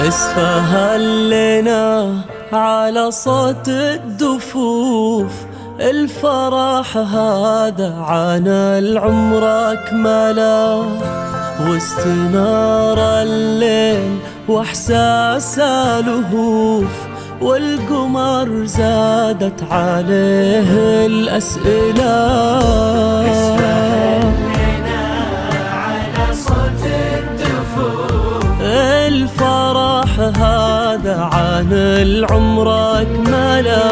اسفهل لنا على صوت الدفوف، الفرح هذا عن العمر أكمله، واستنار الليل واحساس لهوف، والقمر زادت عليه الأسئلة. اسفهل لنا على صوت الدفوف، الفرح هذا عن العمر أكمله،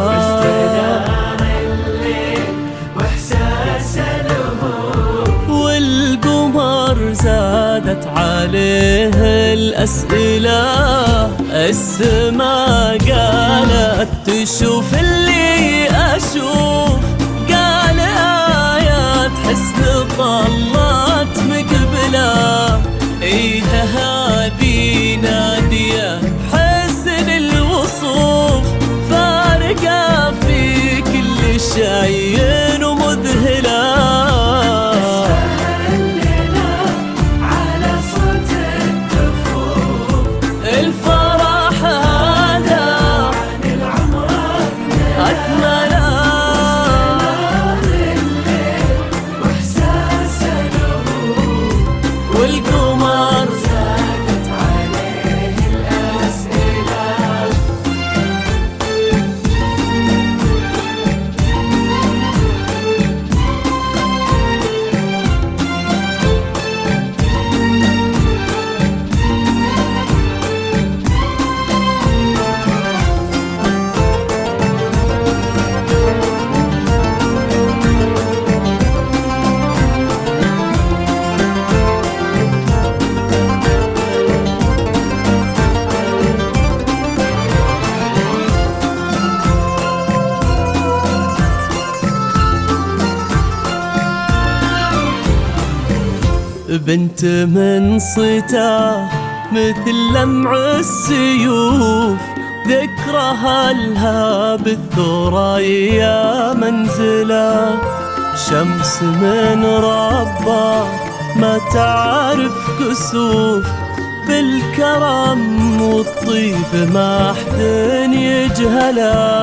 واستنار الليل واحساس لهوف، والقمر زادت عليه الأسئلة. السما قالت تشوف اللي أشوف، قال آيات حسن طلت مقبله، إيه هذه نادية حسن الوصوف، فارقة في كل شيء ومذهلة. اسفهل لنا على صوت الدفوف، الفرح هذا عن العمر أكمله، واستنار الليل واحساس لهوف، والقمر زادت عليه الأسئلة. بنت من صيته مثل لمع السيوف، ذكرها لها بالثريا منزله، شمس من ربه ما تعرف كسوف، بالكرم والطيب ما حد يجهله.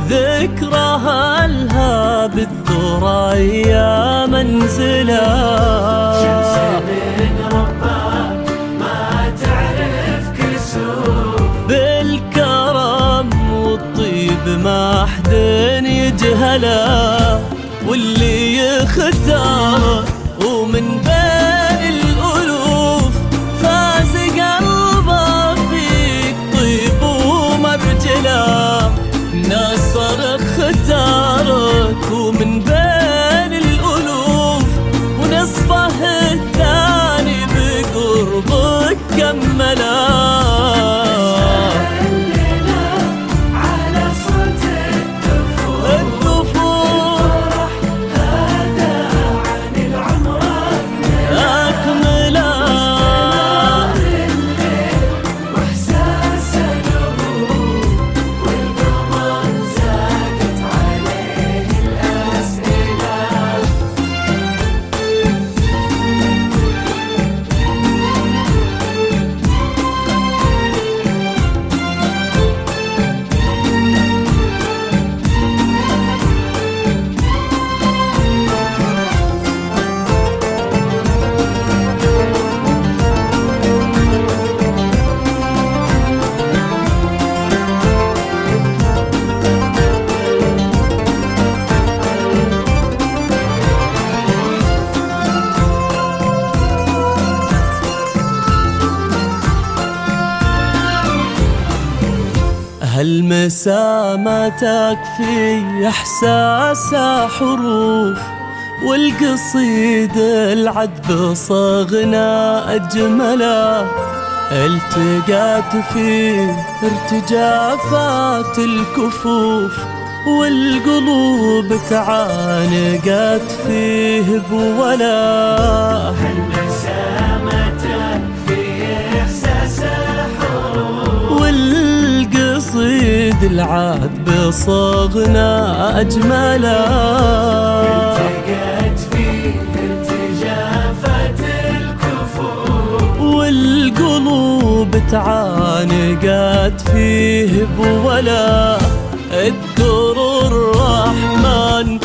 ذكرها لها بالثريا منزله، شمس من ربه ما تعرف كسوف، بالكرم والطيب ما حد يجهله، واللي يختار ومن بين الألوف، فاز قلبه فيك طيب ومرجله، ناصر اختارك ومن بين الألوف، ونصفه الثاني بقربك كمله. اسفهل لنا على صوت الدفوف، الفرح هذا عن العمر أكمله، واستنار الليل واحساس لهوف، والقمر زادت عليه الأسئلة. هالمسا ما تكفي إحساس حروف، والقصيد العذب صغنا أجمله، التقات فيه ارتجافات الكفوف، والقلوب تعانقت فيه بولا. هالمسامة في إحساس الحروف، والقصيد العذب صغنا أجمله، التقت فيه تعانقت فيه بولا. اذكر الرحمن